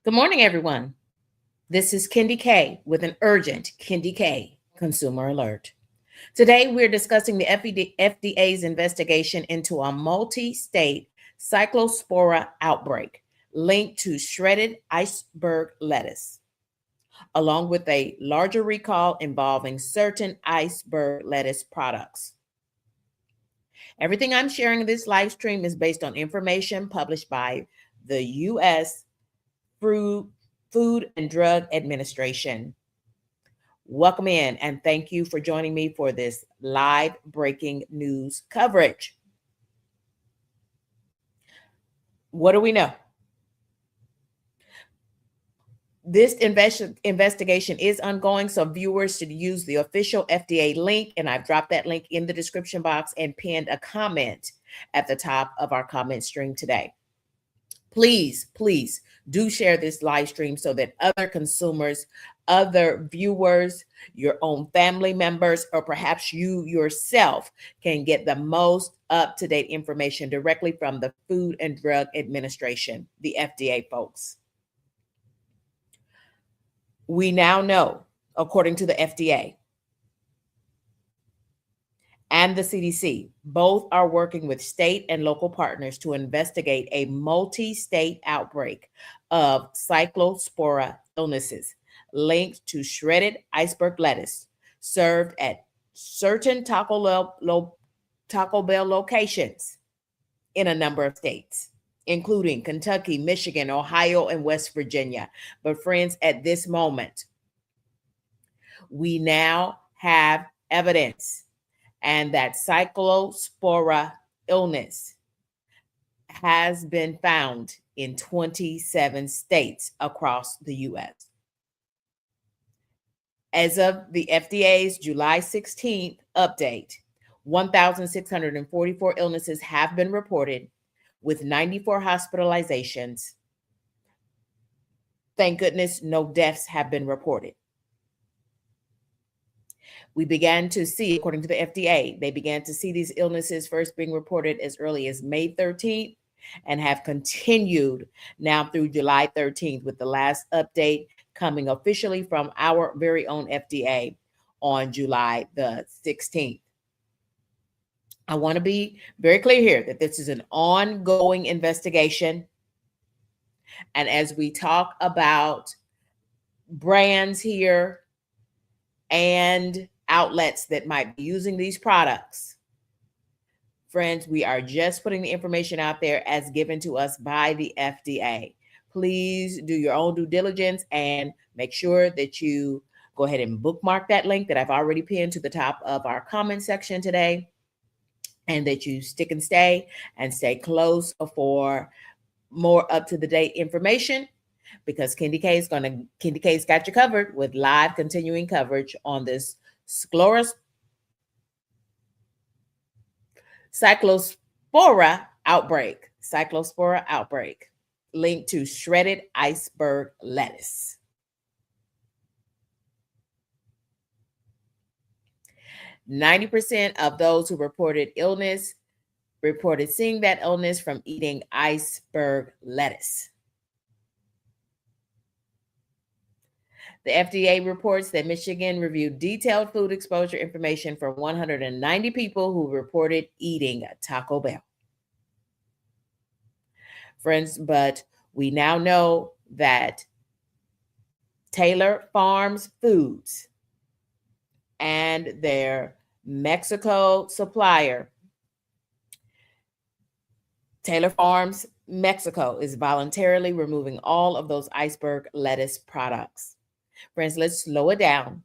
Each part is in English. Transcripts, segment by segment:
Good morning, everyone. This is KendyK with an urgent KendyK Consumer Alert. Today, we're discussing the FDA's investigation into a multi-state Cyclospora outbreak linked to shredded iceberg lettuce, along with a larger recall involving certain iceberg lettuce products. Everything I'm sharing in this live stream is based on information published by the U.S. Food and Drug Administration. Welcome in and thank you for joining me for this live breaking news coverage. What do we know? This investigation is ongoing, so viewers should use the official FDA link, and I've dropped that link in the description box and pinned a comment at the top of our comment stream today. Please do share this live stream so that other consumers, other viewers, your own family members, or perhaps you yourself can get the most up-to-date information directly from the Food and Drug Administration, the FDA folks. We now know, according to the FDA and the CDC, both are working with state and local partners to investigate a multi-state outbreak of Cyclospora illnesses linked to shredded iceberg lettuce served at certain Taco Bell locations in a number of states, including Kentucky, Michigan, Ohio, and West Virginia. But friends, at this moment, we now have evidence, and that Cyclospora illness has been found in 27 states across the U.S. As of the FDA's July 16th update, 1,644 illnesses have been reported, with 94 hospitalizations. Thank goodness no deaths have been reported. We began to see, according to the FDA, they began to see these illnesses first being reported as early as May 13th and have continued now through July 13th, with the last update coming officially from our very own FDA on July the 16th. I want to be very clear here that this is an ongoing investigation. And as we talk about brands here and outlets that might be using these products, friends, we are just putting the information out there as given to us by the FDA. Please do your own due diligence and make sure that you go ahead and bookmark that link that I've already pinned to the top of our comment section today, and that you stick and stay close for more up-to-the-date information, because KendyK's got you covered with live continuing coverage on this Cyclospora outbreak linked to shredded iceberg lettuce. %, of those who reported illness reported seeing that illness from eating iceberg lettuce. The FDA reports that Michigan reviewed detailed food exposure information for 190 people who reported eating Taco Bell. Friends, but we now know that Taylor Farms Foods and their Mexico supplier, Taylor Farms Mexico, is voluntarily removing all of those iceberg lettuce products. Friends, let's slow it down.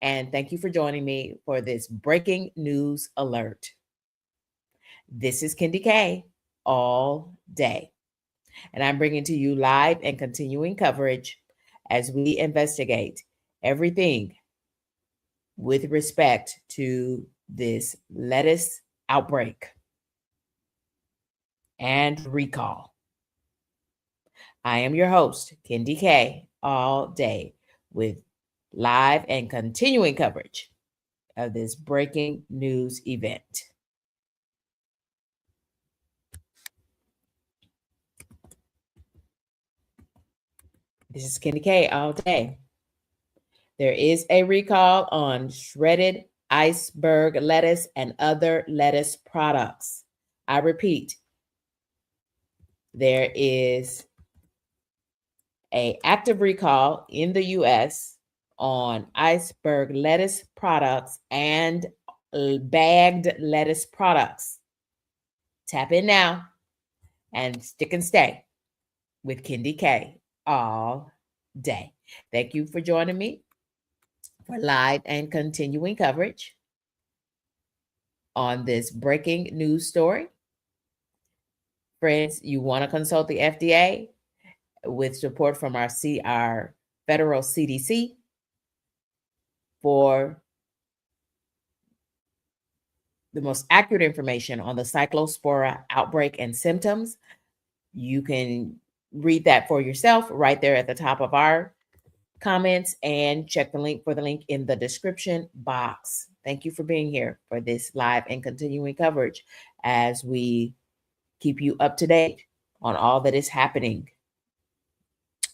And thank you for joining me for this breaking news alert. This is KendyK all day. And I'm bringing to you live and continuing coverage as we investigate everything with respect to this lettuce outbreak and recall. I am your host, KendyK all day, with live and continuing coverage of this breaking news event. This is KendyK all day. There is a recall on shredded iceberg lettuce and other lettuce products. I repeat, there is an active recall in the U.S. on iceberg lettuce products and bagged lettuce products. Tap in now and stick and stay with KendyK all day. Thank you for joining me for live and continuing coverage on this breaking news story. Friends, you want to consult the FDA with support from our federal CDC for the most accurate information on the Cyclospora outbreak and symptoms. You can read that for yourself right there at the top of our comments and check the link in the description box. Thank you for being here for this live and continuing coverage as we keep you up to date on all that is happening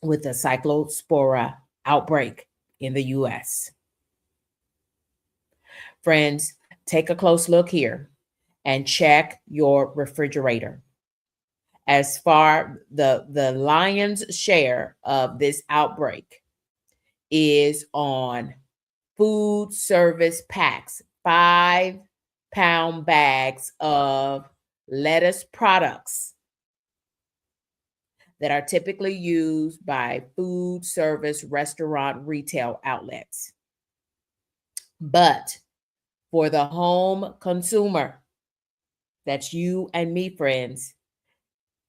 with the Cyclospora outbreak in the U.S. Friends, take a close look here and check your refrigerator. As far the lion's share of this outbreak is on food service packs, 5-pound bags of lettuce products that are typically used by food service restaurant retail outlets. But for the home consumer, that's you and me, friends,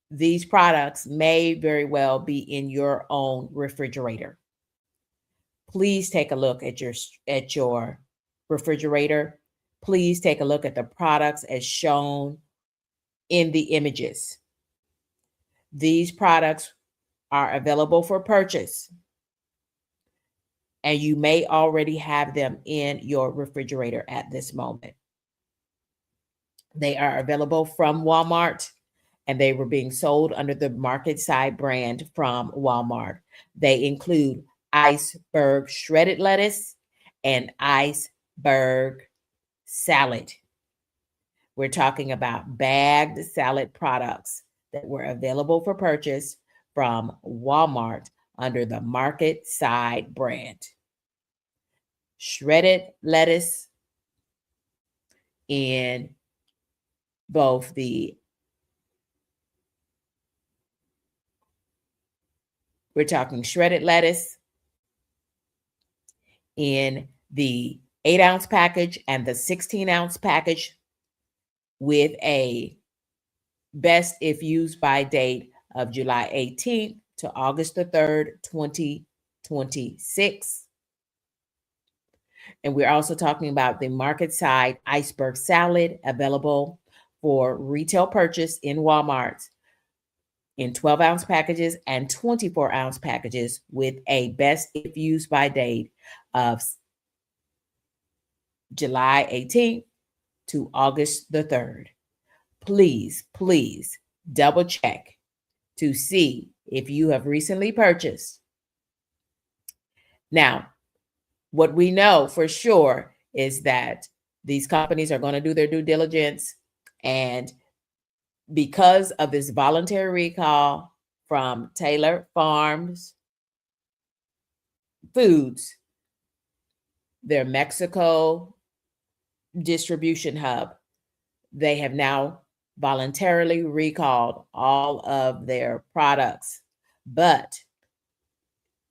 these products may very well be in your own refrigerator. Please take a look at your refrigerator. Please take a look at the products as shown in the images. These products are available for purchase, and you may already have them in your refrigerator at this moment. They are available from Walmart, and they were being sold under the Marketside brand from Walmart. They include iceberg shredded lettuce and iceberg salad. We're talking about bagged salad products that were available for purchase from Walmart under the Marketside brand. Shredded lettuce in both we're talking shredded lettuce in the 8-ounce package and the 16-ounce package with a best if used by date of July 18th to August the 3rd, 2026. And we're also talking about the Marketside iceberg salad available for retail purchase in Walmart in 12-ounce packages and 24-ounce packages with a best if used by date of July 18th to August the 3rd. Please double check to see if you have recently purchased. Now, what we know for sure is that these companies are going to do their due diligence, and because of this voluntary recall from Taylor Farms Foods, their Mexico distribution hub, they have now voluntarily recalled all of their products, but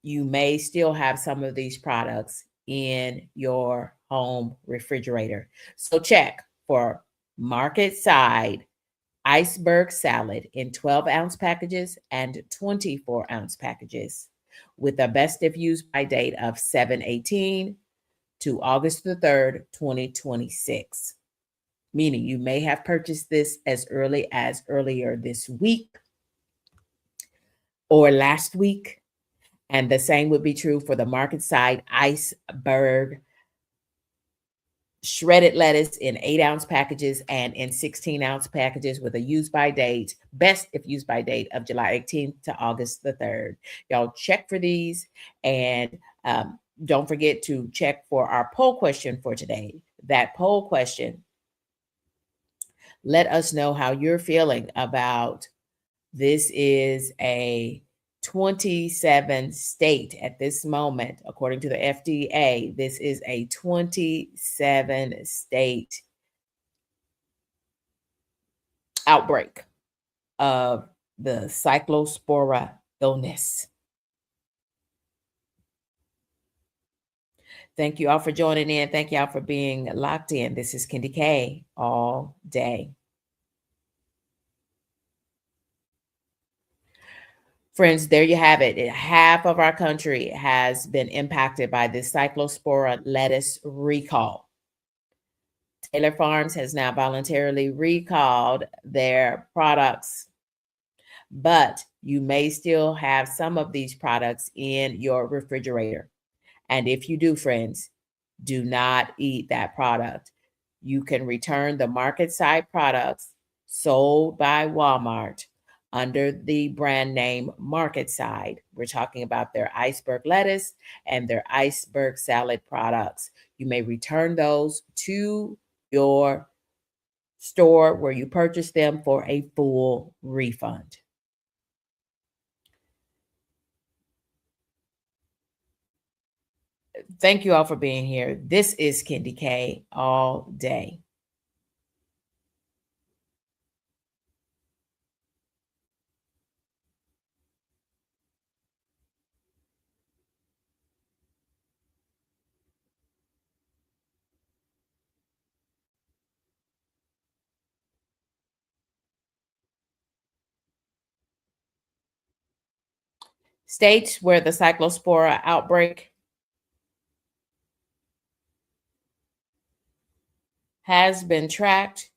you may still have some of these products in your home refrigerator. So check for Marketside iceberg salad in 12-ounce packages and 24-ounce packages with a best if used by date of 7/18 to August the 3rd, 2026. Meaning you may have purchased this as early as earlier this week or last week. And the same would be true for the Marketside iceberg shredded lettuce in 8-ounce packages and in 16-ounce packages with a use by date, best if used by date, of July 18th to August the 3rd. Y'all check for these, and don't forget to check for our poll question for today. That poll question, let us know how you're feeling about this. Is a 27 state at this moment, according to the FDA. This is a 27 state outbreak of the Cyclospora illness. Thank you all for joining in. Thank you all for being locked in. This is KendyK all day. Friends, there you have it. Half of our country has been impacted by this Cyclospora lettuce recall. Taylor Farms has now voluntarily recalled their products, but you may still have some of these products in your refrigerator. And if you do, friends, do not eat that product. You can return the Marketside products sold by Walmart under the brand name Marketside. We're talking about their iceberg lettuce and their iceberg salad products. You may return those to your store where you purchased them for a full refund. Thank you all for being here. This is KendyK all day. States where the Cyclospora outbreak has been tracked.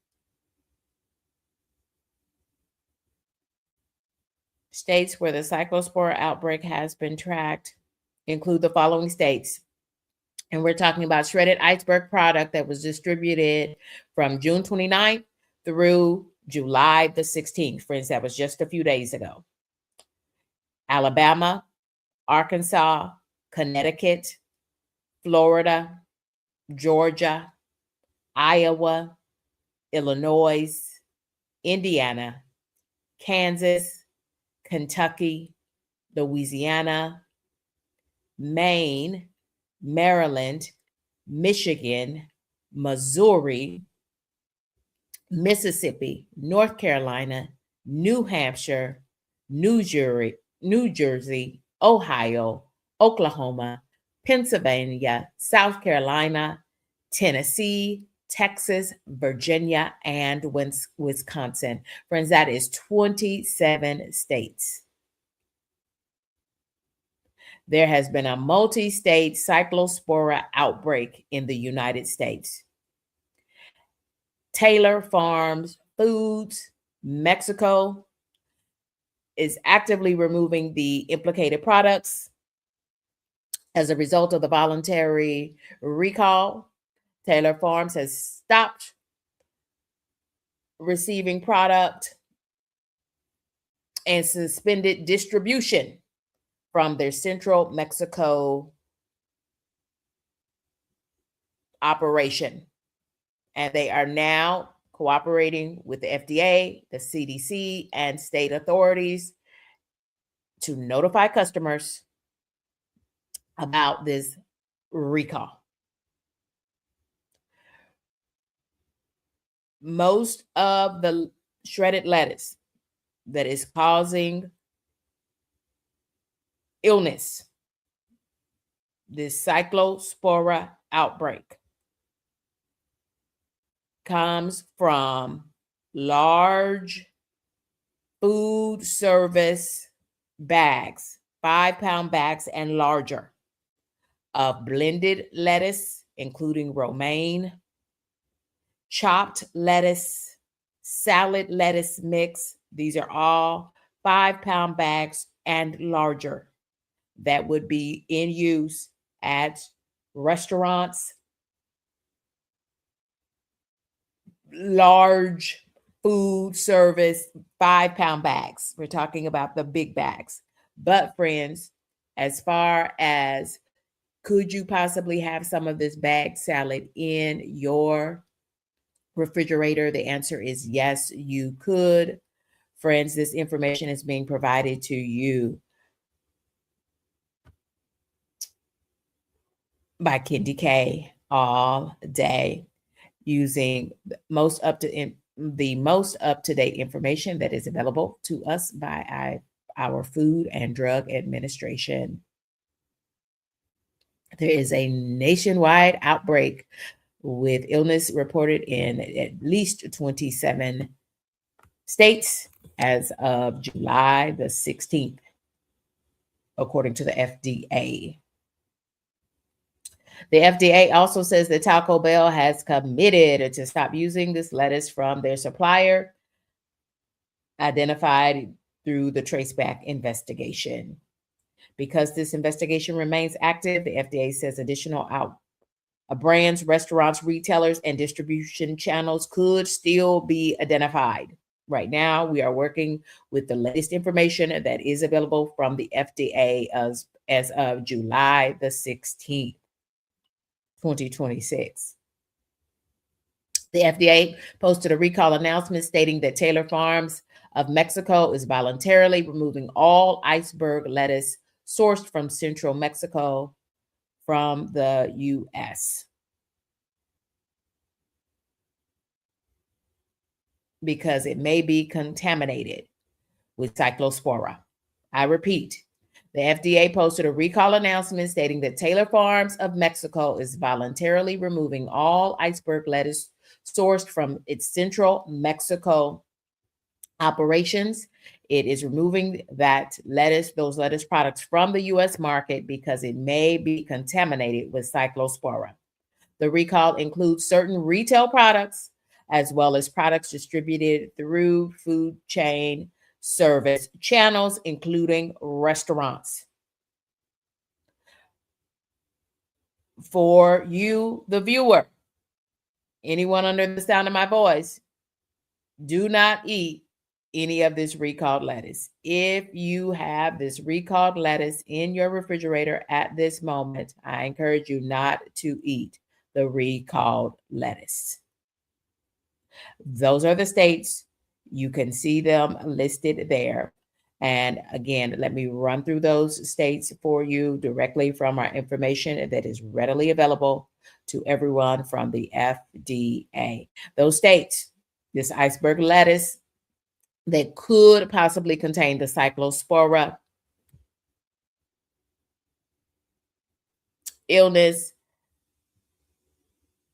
States where the Cyclospora outbreak has been tracked include the following states. And we're talking about shredded iceberg product that was distributed from June 29th through July the 16th. Friends, that was just a few days ago. Alabama, Arkansas, Connecticut, Florida, Georgia, Iowa, Illinois, Indiana, Kansas, Kentucky, Louisiana, Maine, Maryland, Michigan, Missouri, Mississippi, North Carolina, New Hampshire, New Jersey, Ohio, Oklahoma, Pennsylvania, South Carolina, Tennessee, Texas, Virginia, and Wisconsin. Friends, that is 27 states. There has been a multi-state Cyclospora outbreak in the United States. Taylor Farms Foods, Mexico, is actively removing the implicated products as a result of the voluntary recall. Taylor Farms has stopped receiving product and suspended distribution from their Central Mexico operation. And they are now cooperating with the FDA, the CDC, and state authorities to notify customers about this recall. Most of the shredded lettuce that is causing illness, this Cyclospora outbreak, comes from large food service bags, 5-pound bags and larger, of blended lettuce, including romaine, chopped lettuce, salad lettuce mix. These are all 5-pound bags and larger that would be in use at restaurants, large food service 5-pound bags. We're talking about the big bags. But friends, as far as could you possibly have some of this bagged salad in your refrigerator? The answer is yes, you could. Friends, this information is being provided to you by KendyK all day, using the most up-to-date information that is available to us by our Food and Drug Administration. There is a nationwide outbreak with illness reported in at least 27 states as of July the 16th, according to the FDA. The FDA also says that Taco Bell has committed to stop using this lettuce from their supplier, identified through the traceback investigation. Because this investigation remains active, the FDA says additional brands, restaurants, retailers, and distribution channels could still be identified. Right now, we are working with the latest information that is available from the FDA as of July the 16th, 2026. The FDA posted a recall announcement stating that Taylor Farms of Mexico is voluntarily removing all iceberg lettuce sourced from central Mexico from the U.S. because it may be contaminated with Cyclospora. I repeat, the FDA posted a recall announcement stating that Taylor Farms of Mexico is voluntarily removing all iceberg lettuce sourced from its central Mexico operations. It is removing those lettuce products from the U.S. market because it may be contaminated with Cyclospora. The recall includes certain retail products as well as products distributed through food chain service channels, including restaurants. For you, the viewer, anyone under the sound of my voice, do not eat any of this recalled lettuce. If you have this recalled lettuce in your refrigerator at this moment, I encourage you not to eat the recalled lettuce. Those are the states. You can see them listed there. And again, let me run through those states for you directly from our information that is readily available to everyone from the FDA. Those states, this iceberg lettuce that could possibly contain the Cyclospora illness,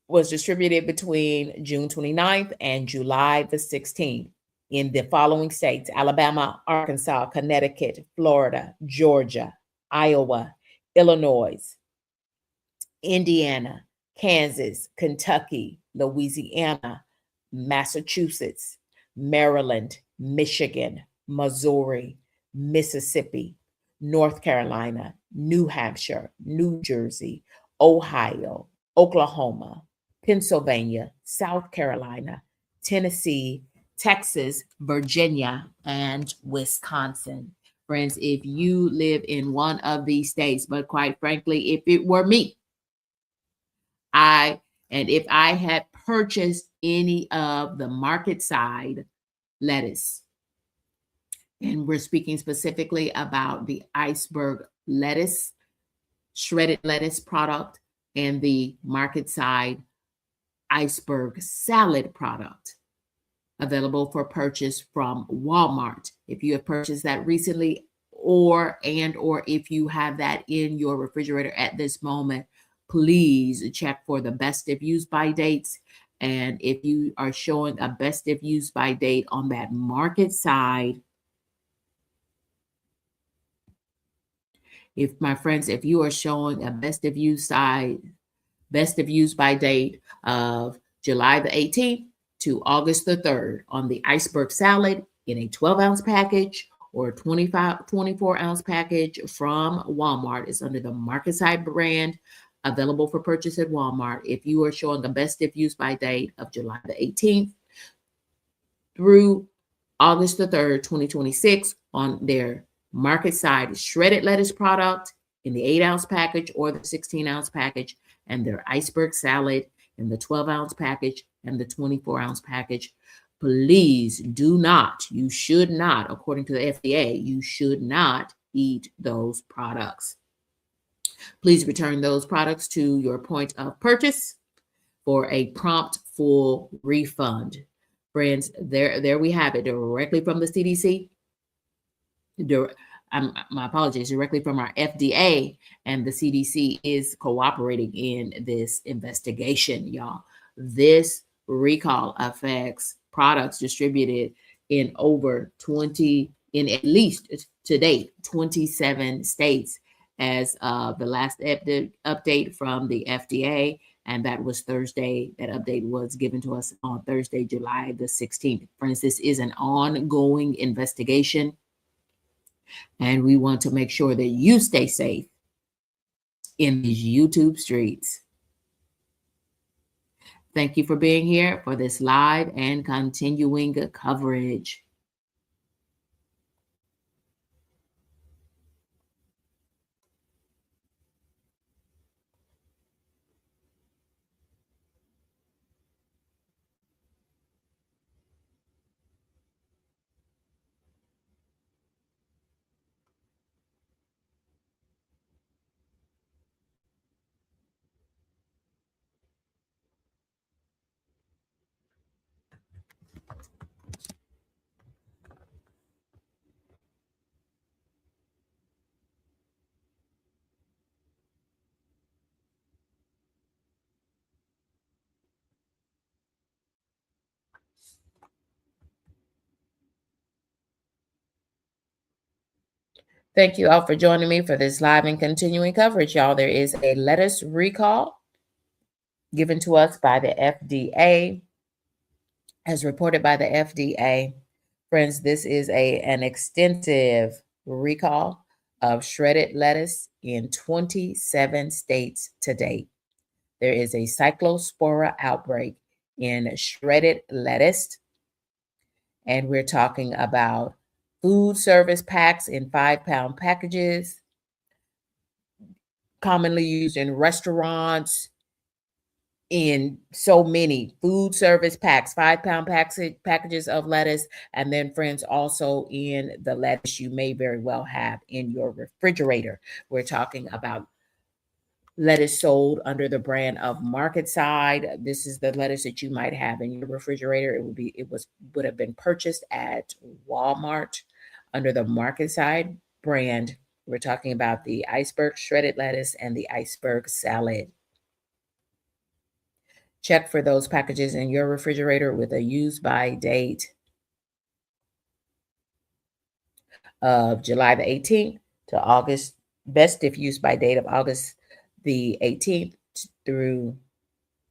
was distributed between June 29th and July the 16th in the following states: Alabama, Arkansas, Connecticut, Florida, Georgia, Iowa, Illinois, Indiana, Kansas, Kentucky, Louisiana, Massachusetts, Maryland, Michigan, Missouri, Mississippi, North Carolina, New Hampshire, New Jersey, Ohio, Oklahoma, Pennsylvania, South Carolina, Tennessee, Texas, Virginia, and Wisconsin. Friends, if you live in one of these states, but quite frankly, if it were me, if I had purchased any of the Marketside lettuce, and we're speaking specifically about the iceberg lettuce, shredded lettuce product, and the Marketside iceberg salad product available for purchase from Walmart. If you have purchased that recently, or if you have that in your refrigerator at this moment, please check for the best of use by dates. And if you are showing a best of use by date on that Marketside, if you are showing a best of use by date of July the 18th to August the 3rd on the iceberg salad in a 12-ounce package or a 24-ounce package from Walmart, it's under the Marketside brand available for purchase at Walmart. If you are showing a best if use by date of July the 18th through August the 3rd, 2026 on their Marketside shredded lettuce product in the 8-ounce package or the 16-ounce package, and their iceberg salad in the 12-ounce package and the 24-ounce package. Please do not, you should not, according to the FDA, you should not eat those products. Please return those products to your point of purchase for a prompt full refund. Friends, there we have it, directly from the CDC. My apologies, directly from our FDA, and the CDC is cooperating in this investigation, y'all. This recall affects products distributed in at least to date, 27 states as of the last update from the FDA. And that was Thursday. That update was given to us on Thursday, July the 16th. Friends, this is an ongoing investigation, and we want to make sure that you stay safe in these YouTube streets. Thank you for being here for this live and continuing coverage. Thank you all for joining me for this live and continuing coverage, y'all. There is a lettuce recall given to us by the FDA, as reported by the FDA. Friends, this is an extensive recall of shredded lettuce in 27 states to date. There is a Cyclospora outbreak in shredded lettuce, and we're talking about food service packs in 5-pound packages, commonly used in restaurants, in so many food service packs, 5-pound packages of lettuce. And then, friends, also in the lettuce you may very well have in your refrigerator. We're talking about lettuce sold under the brand of Marketside. This is the lettuce that you might have in your refrigerator. Would have been purchased at Walmart under the Marketside brand. We're talking about the iceberg shredded lettuce and the iceberg salad. Check for those packages in your refrigerator with a use by date of July the 18th to August, best if used by date of August the 18th through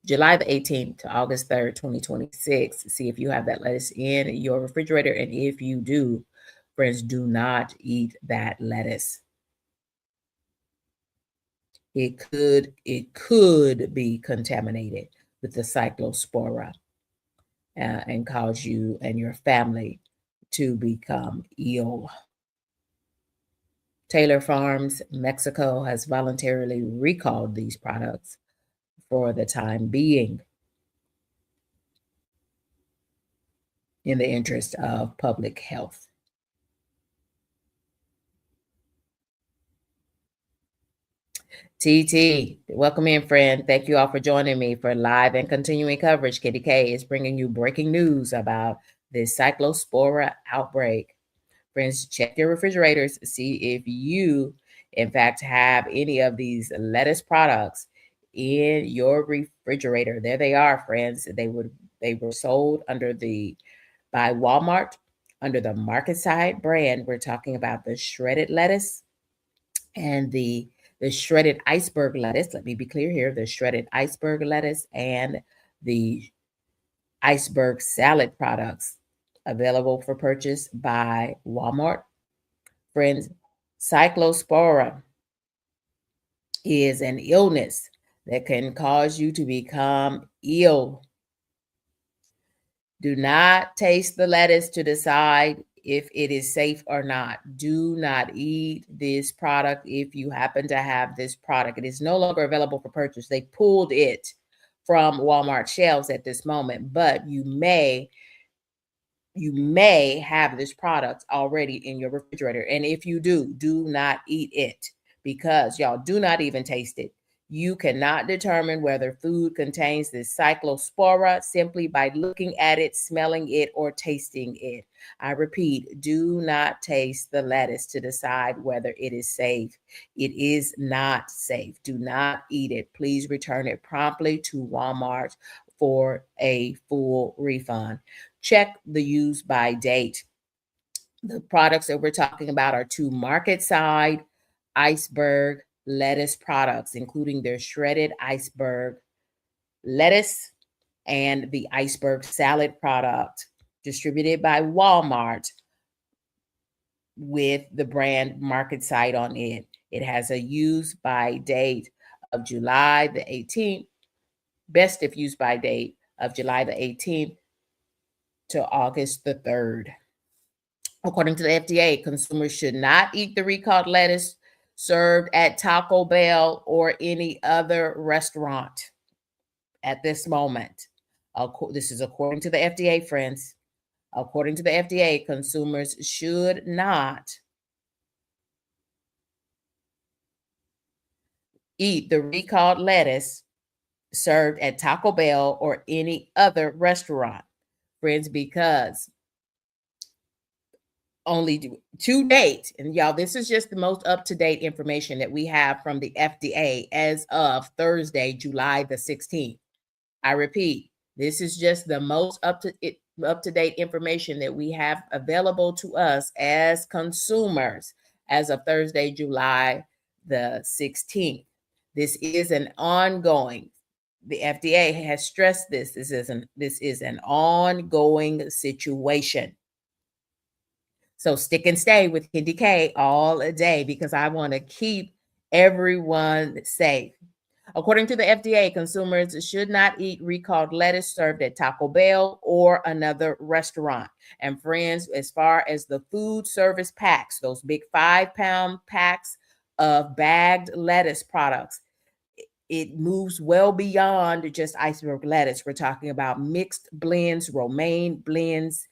July the 18th to August 3rd, 2026. See if you have that lettuce in your refrigerator. And if you do, friends, do not eat that lettuce. It could be contaminated with the Cyclospora and cause you and your family to become ill. Taylor Farms, Mexico, has voluntarily recalled these products for the time being in the interest of public health. TT, welcome in, friend. Thank you all for joining me for live and continuing coverage. KendyK is bringing you breaking news about this Cyclospora outbreak. Friends, check your refrigerators, see if you, in fact, have any of these lettuce products in your refrigerator. There they are, friends. They were sold by Walmart under the Marketside brand. We're talking about the shredded lettuce and the shredded iceberg lettuce. Let me be clear here: the shredded iceberg lettuce and the iceberg salad products available for purchase by Walmart. Friends, Cyclospora is an illness that can cause you to become ill. Do not taste the lettuce to decide if it is safe or not. Do not eat this product if you happen to have this product. It is no longer available for purchase. They pulled it from Walmart shelves at this moment, but you may have this product already in your refrigerator. And if you do not eat it, because y'all, do not even taste it. You cannot determine whether food contains this cyclospora simply by looking at it, smelling it, or tasting it. I repeat, do not taste the lettuce to decide whether it is safe. It is not safe. Do not eat it. Please return it promptly to Walmart for a full refund. Check the use by date. The products that we're talking about are 2 Marketside iceberg lettuce products, including their shredded iceberg lettuce and the iceberg salad product, distributed by Walmart with the brand Marketside on it. It has a use by date of July the 18th, best if used by date of July the 18th to August the 3rd. According to the FDA, consumers should not eat the recalled lettuce served at Taco Bell or any other restaurant at this moment. This is according to the FDA, friends. According to the FDA, consumers should not eat the recalled lettuce served at Taco Bell or any other restaurant, friends, because only to date, and y'all, this is just the most up-to-date information that we have from the FDA as of Thursday, July the 16th. I repeat, this is just the most up-to-date information that we have available to us as consumers as of Thursday, July the 16th. This is an ongoing, the FDA has stressed this. This is an ongoing situation. So stick and stay with KendyK all day because I want to keep everyone safe. According to the FDA, consumers should not eat recalled lettuce served at Taco Bell or another restaurant. And friends, as far as the food service packs, those big 5-pound packs of bagged lettuce products, it moves well beyond just iceberg lettuce. We're talking about mixed blends, romaine blends,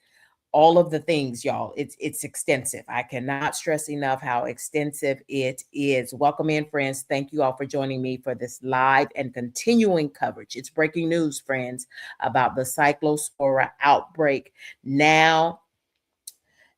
all of the things, y'all. It's extensive. I cannot stress enough how extensive it is. Welcome in, friends. Thank you all for joining me for this live and continuing coverage. It's breaking news, friends, about the Cyclospora outbreak, now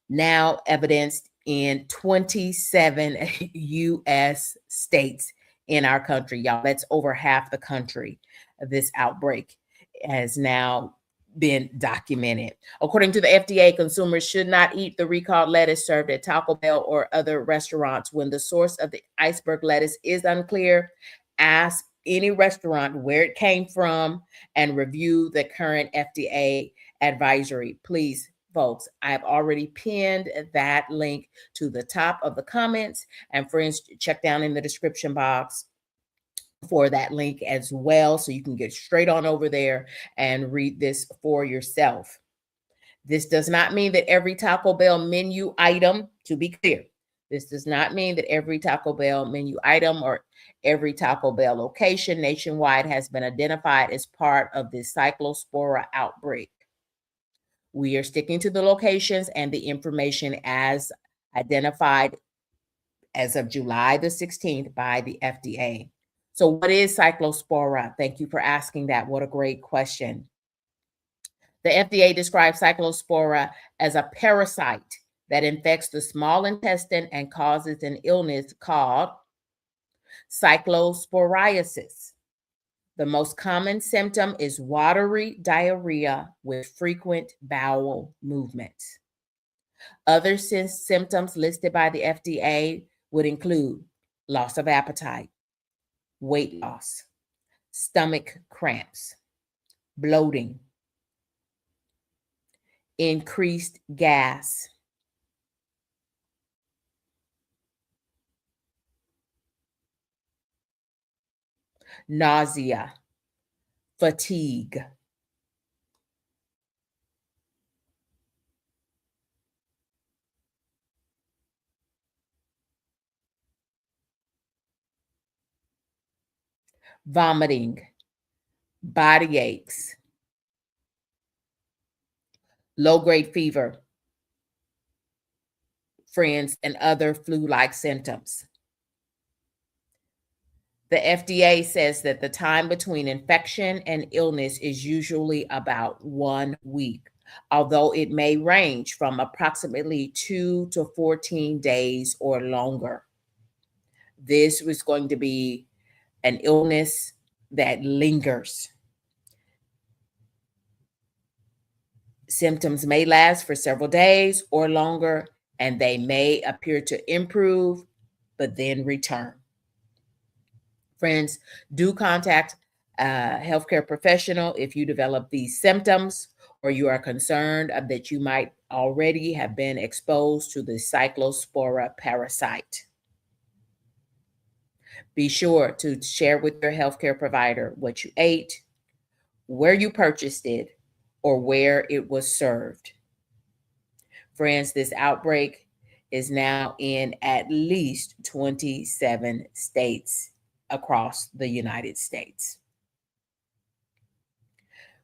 evidenced in 27 U.S. states in our country, y'all. That's over half the country. This outbreak has now been documented. According to the FDA, consumers should not eat the recalled lettuce served at Taco Bell or other restaurants. When the source of the iceberg lettuce is unclear, ask any restaurant where it came from and review the current FDA advisory. Please, folks, I've already pinned that link to the top of the comments, and friends, check down in the description box for that link as well, so you can get straight on over there and read this for yourself. This does not mean that every Taco Bell menu item, to be clear, this does not mean that every Taco Bell menu item or every Taco Bell location nationwide has been identified as part of this Cyclospora outbreak. We are sticking to the locations and the information as identified as of July the 16th by the FDA. So what is Cyclospora? Thank you for asking that. What a great question. The FDA describes Cyclospora as a parasite that infects the small intestine and causes an illness called cyclosporiasis. The most common symptom is watery diarrhea with frequent bowel movements. Other symptoms listed by the FDA would include loss of appetite, weight loss, stomach cramps, bloating, increased gas, nausea, fatigue, vomiting, body aches, low-grade fever, friends, and other flu-like symptoms. The FDA says that the time between infection and illness is usually about 1 week, although it may range from approximately 2 to 14 days or longer. This was going to be an illness that lingers. Symptoms may last for several days or longer, and they may appear to improve, but then return. Friends, do contact a healthcare professional if you develop these symptoms or you are concerned that you might already have been exposed to the Cyclospora parasite. Be sure to share with your healthcare provider what you ate, where you purchased it, or where it was served. Friends, this outbreak is now in at least 27 states across the United States.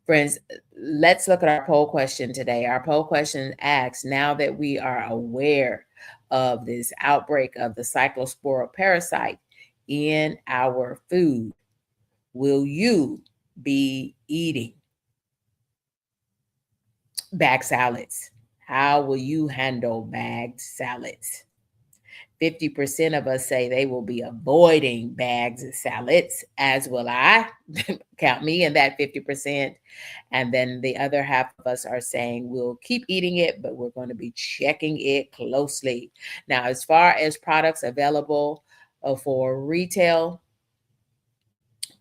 Friends, let's look at our poll question today. Our poll question asks, now that we are aware of this outbreak of the Cyclospora parasite in our food, will you be eating bag salads? How will you handle bagged salads? 50% of us say they will be avoiding bags of salads, as will I. Count me in that 50%. And then the other half of us are saying we'll keep eating it, but we're going to be checking it closely. Now, as far as products available for retail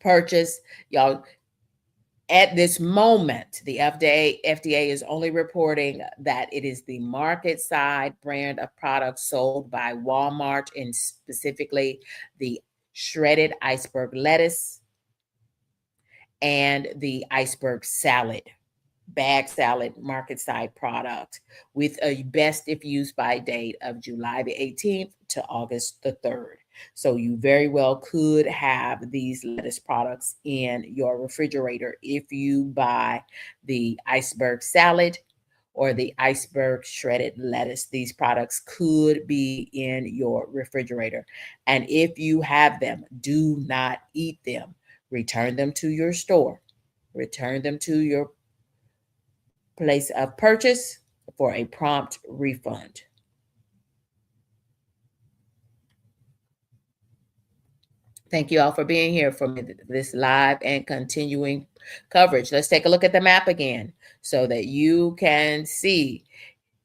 purchase, y'all, at this moment, the FDA is only reporting that it is the Marketside brand of products sold by Walmart, and specifically the shredded iceberg lettuce and the iceberg salad, bag salad Marketside product, with a best if used by date of July the 18th to August the 3rd. So you very well could have these lettuce products in your refrigerator if you buy the iceberg salad or the iceberg shredded lettuce. These products could be in your refrigerator. And if you have them, do not eat them. Return them to your store. Return them to your place of purchase for a prompt refund. Thank you all for being here for this live and continuing coverage. Let's take a look at the map again so that you can see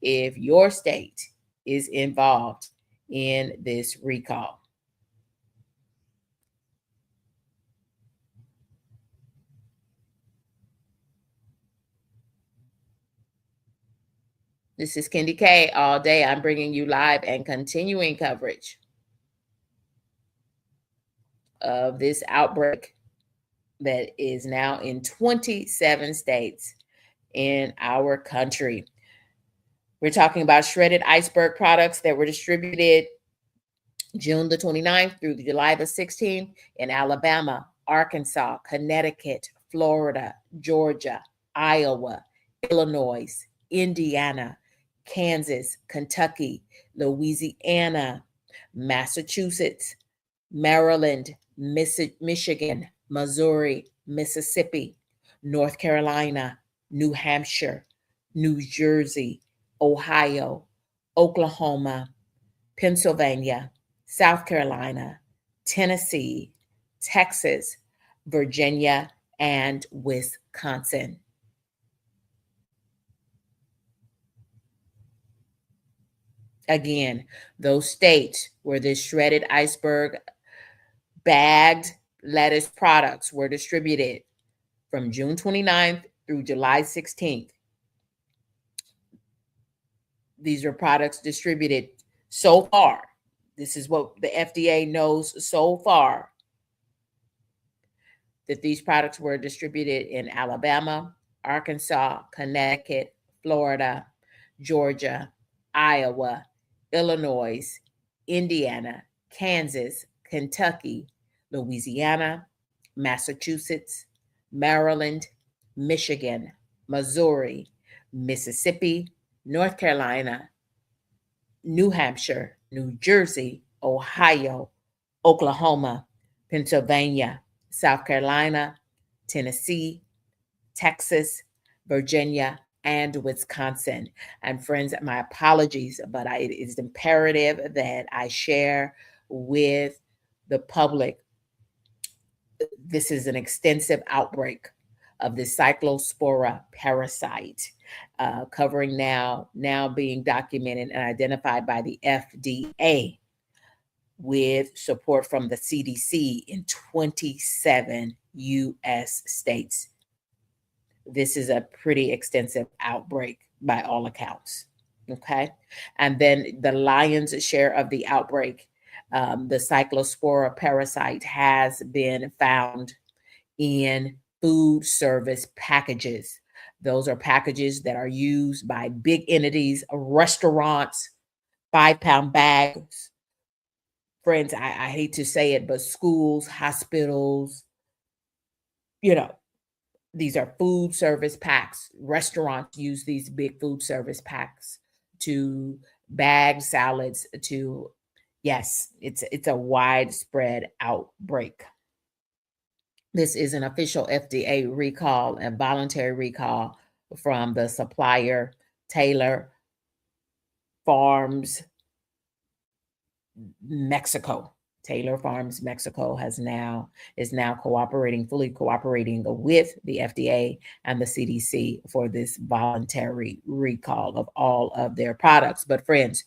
if your state is involved in this recall. This is KendyK all day. I'm bringing you live and continuing coverage of this outbreak that is now in 27 states in our country. We're talking about shredded iceberg products that were distributed June the 29th through July the 16th in Alabama, Arkansas, Connecticut, Florida, Georgia, Iowa, Illinois, Indiana, Kansas, Kentucky, Louisiana, Massachusetts, Maryland, Michigan, Missouri, Mississippi, North Carolina, New Hampshire, New Jersey, Ohio, Oklahoma, Pennsylvania, South Carolina, Tennessee, Texas, Virginia, and Wisconsin. Again, those states where this shredded iceberg bagged lettuce products were distributed from June 29th through July 16th. These are products distributed so far. This is what the FDA knows so far. that these products were distributed in Alabama, Arkansas, Connecticut, Florida, Georgia, Iowa, Illinois, Indiana, Kansas, Kentucky, Louisiana, Massachusetts, Maryland, Michigan, Missouri, Mississippi, North Carolina, New Hampshire, New Jersey, Ohio, Oklahoma, Pennsylvania, South Carolina, Tennessee, Texas, Virginia, and Wisconsin. And friends, my apologies, but it is imperative that I share with the public. This is an extensive outbreak of the Cyclospora parasite, covering now being documented and identified by the FDA with support from the CDC in 27 U.S. states. This is a pretty extensive outbreak by all accounts. Okay. And then the lion's share of the outbreak, the Cyclospora parasite has been found in food service packages. Those are packages that are used by big entities, restaurants, 5-pound bags. Friends, I hate to say it, but schools, hospitals, these are food service packs. Restaurants use these big food service packs to bag salads to, yes, it's a widespread outbreak. This is an official FDA recall and voluntary recall from the supplier Taylor Farms Mexico. Taylor Farms Mexico is now fully cooperating with the FDA and the CDC for this voluntary recall of all of their products. But friends,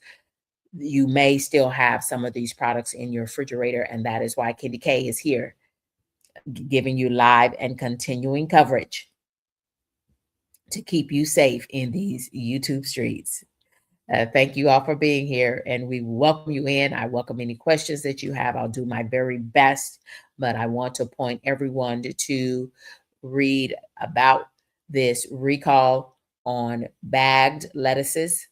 you may still have some of these products in your refrigerator, and that is why KendyK is here, giving you live and continuing coverage to keep you safe in these YouTube streets. Thank you all for being here, and we welcome you in. I welcome any questions that you have. I'll do my very best, but I want to point everyone to read about this recall on bagged lettuces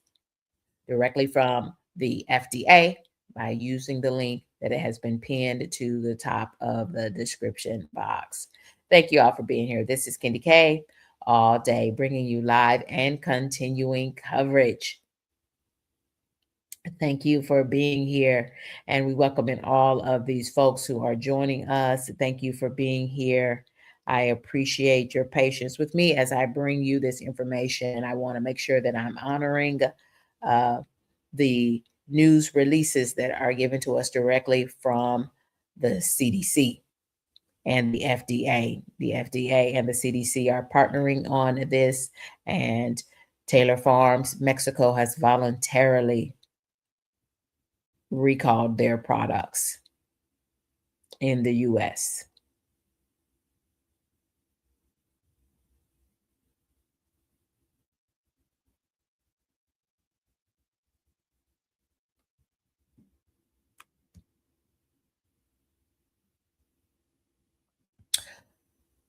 directly from the FDA by using the link that it has been pinned to the top of the description box. Thank you all for being here. This is KendyK all day, bringing you live and continuing coverage. Thank you for being here, and we welcome in all of these folks who are joining us. Thank you for being here. I appreciate your patience with me as I bring you this information. I want to make sure that I'm honoring the news releases that are given to us directly from the CDC and the FDA. The FDA and the CDC are partnering on this, and Taylor Farms Mexico has voluntarily recalled their products in the US.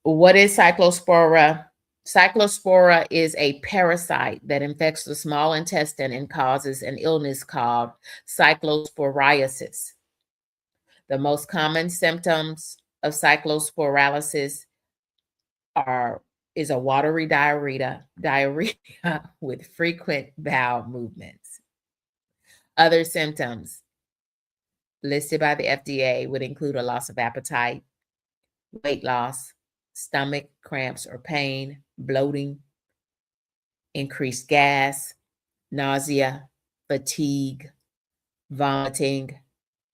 What is Cyclospora? Cyclospora is a parasite that infects the small intestine and causes an illness called cyclosporiasis. The most common symptoms of cyclosporiasis is a watery diarrhea with frequent bowel movements. Other symptoms listed by the FDA would include a loss of appetite, weight loss, stomach cramps or pain, bloating, increased gas, nausea, fatigue, vomiting,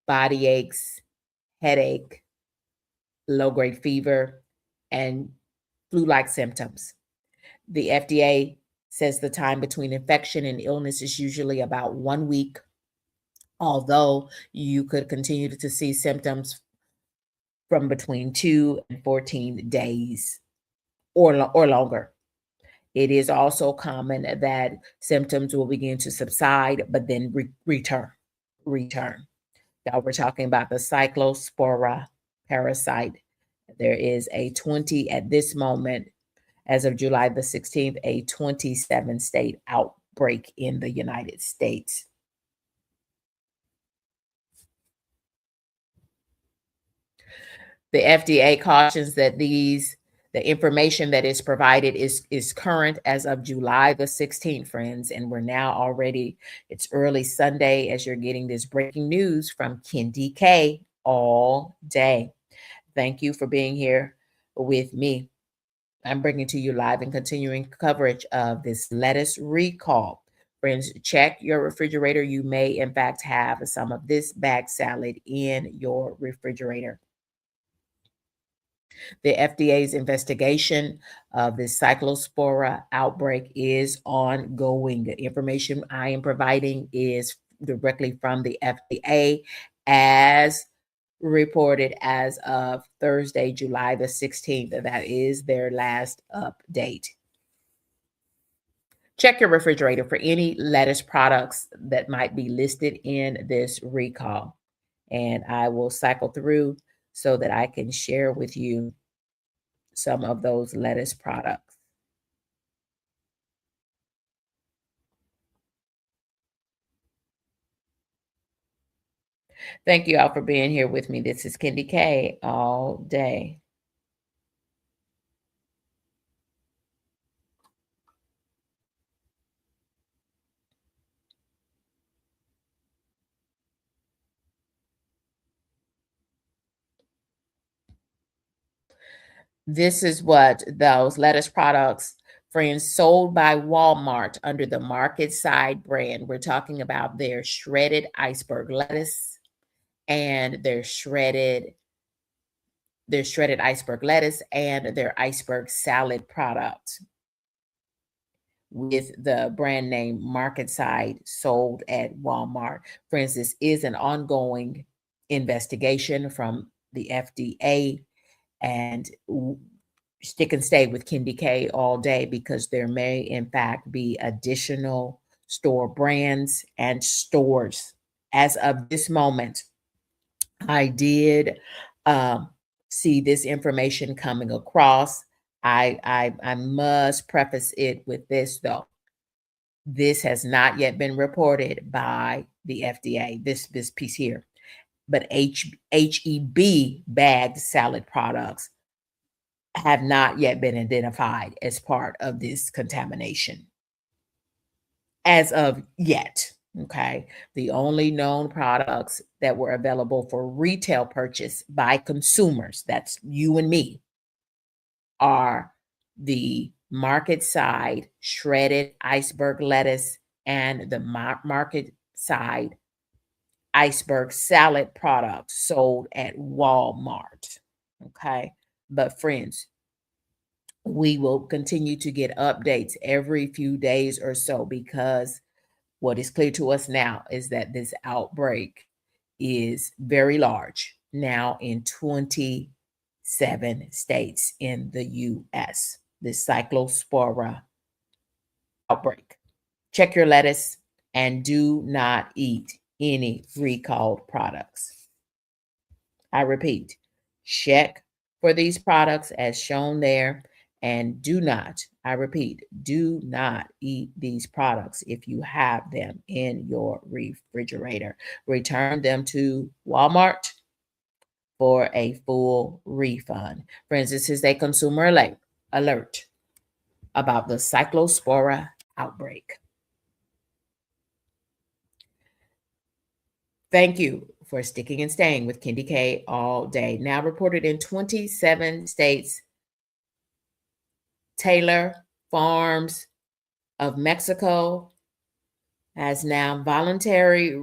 body aches, headache, low-grade fever, and flu-like symptoms. The FDA says the time between infection and illness is usually about 1 week, although you could continue to see symptoms from between 2 and 14 days or longer. It is also common that symptoms will begin to subside, but then return. Now we're talking about the Cyclospora parasite There is a 20 at this moment, as of July the 16th, a 27 state outbreak in the United States. The FDA cautions that the information that is provided is current as of July the 16th, friends, and we're now already, it's early Sunday as you're getting this breaking news from KendyK all day. Thank you for being here with me. I'm bringing to you live and continuing coverage of this lettuce recall. Friends, check your refrigerator. You may, in fact, have some of this bag salad in your refrigerator. The FDA's investigation of the Cyclospora outbreak is ongoing. The information I am providing is directly from the FDA as reported as of Thursday, July the 16th. That is their last update. Check your refrigerator for any lettuce products that might be listed in this recall. And I will cycle through so that I can share with you some of those lettuce products. Thank you all for being here with me. This is KendyK all day. This is what those lettuce products, friends, sold by Walmart under the Marketside brand. We're talking about their shredded iceberg lettuce and their shredded iceberg lettuce and their iceberg salad product with the brand name Marketside sold at Walmart. Friends, this is an ongoing investigation from the FDA, and stick and stay with KendyK all day because there may, in fact, be additional store brands and stores. As of this moment, I did see this information coming across. I must preface it with this though. This has not yet been reported by the FDA. This piece here, but HEB bagged salad products have not yet been identified as part of this contamination as of yet. Okay. The only known products that were available for retail purchase by consumers, that's you and me, are the Marketside shredded iceberg lettuce and the Marketside iceberg salad product sold at Walmart. Okay. But friends, we will continue to get updates every few days or so because what is clear to us now is that this outbreak is very large now in 27 states in the US. The Cyclospora outbreak. Check your lettuce and do not eat any recalled products. I repeat, check for these products as shown there and do not, I repeat, do not eat these products if you have them in your refrigerator. Return them to Walmart for a full refund. Friends, this is a consumer alert about the Cyclospora outbreak. Thank you for sticking and staying with KendyK all day. Now reported in 27 states, Taylor Farms of Mexico has now voluntarily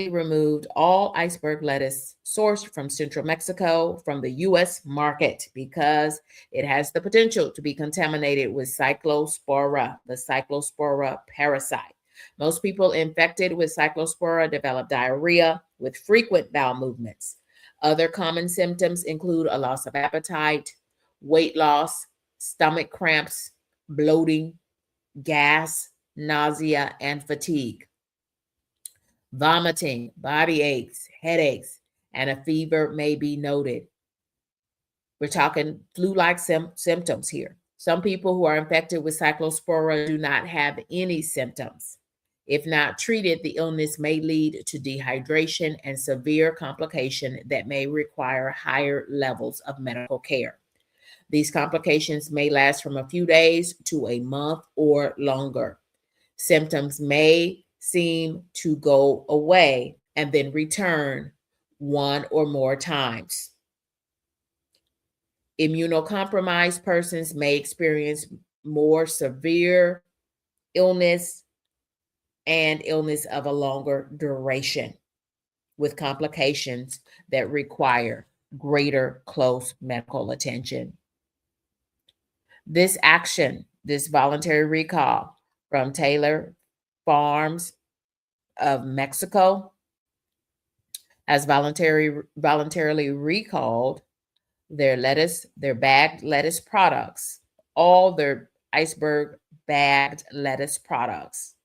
removed all iceberg lettuce sourced from central Mexico from the U.S. market because it has the potential to be contaminated with Cyclospora, the Cyclospora parasite. Most people infected with Cyclospora develop diarrhea with frequent bowel movements. Other common symptoms include a loss of appetite, weight loss, stomach cramps, bloating, gas, nausea, and fatigue. Vomiting, body aches, headaches, and a fever may be noted. We're talking flu-like symptoms here. Some people who are infected with Cyclospora do not have any symptoms. If not treated, the illness may lead to dehydration and severe complication that may require higher levels of medical care. These complications may last from a few days to a month or longer. Symptoms may seem to go away and then return one or more times. Immunocompromised persons may experience more severe illness and illness of a longer duration with complications that require greater close medical attention. This action, this voluntary recall from Taylor Farms of Mexico, has voluntarily recalled their lettuce, their bagged lettuce products, all their iceberg bagged lettuce products,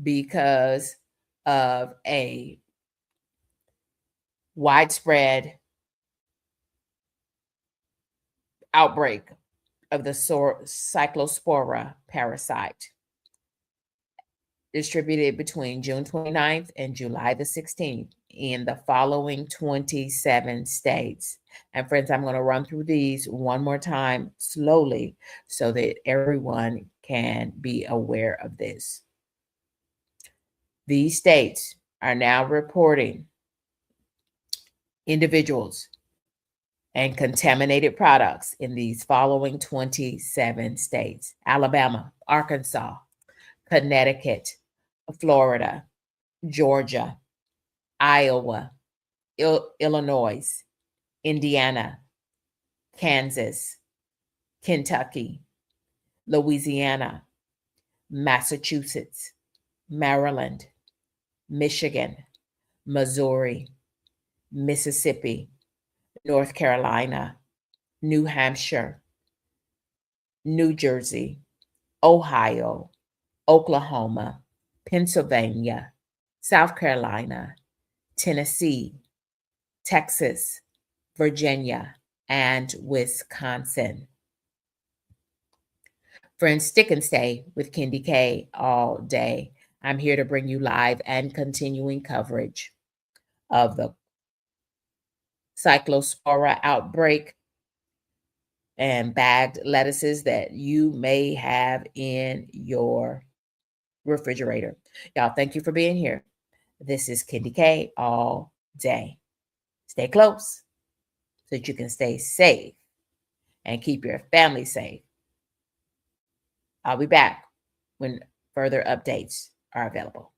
because of a widespread outbreak of the Cyclospora parasite, distributed between June 29th and July the 16th in the following 27 states. And friends, I'm going to run through these one more time slowly so that everyone can be aware of this. These states are now reporting individuals and contaminated products in these following 27 states: Alabama, Arkansas, Connecticut, Florida, Georgia, Iowa, Illinois, Indiana, Kansas, Kentucky, Louisiana, Massachusetts, Maryland, Michigan, Missouri, Mississippi, North Carolina, New Hampshire, New Jersey, Ohio, Oklahoma, Pennsylvania, South Carolina, Tennessee, Texas, Virginia, and Wisconsin. Friends, stick and stay with KendyK all day. I'm here to bring you live and continuing coverage of the Cyclospora outbreak and bagged lettuces that you may have in your refrigerator. Y'all, thank you for being here. This is KendyK all day. Stay close so that you can stay safe and keep your family safe. I'll be back when further updates are available.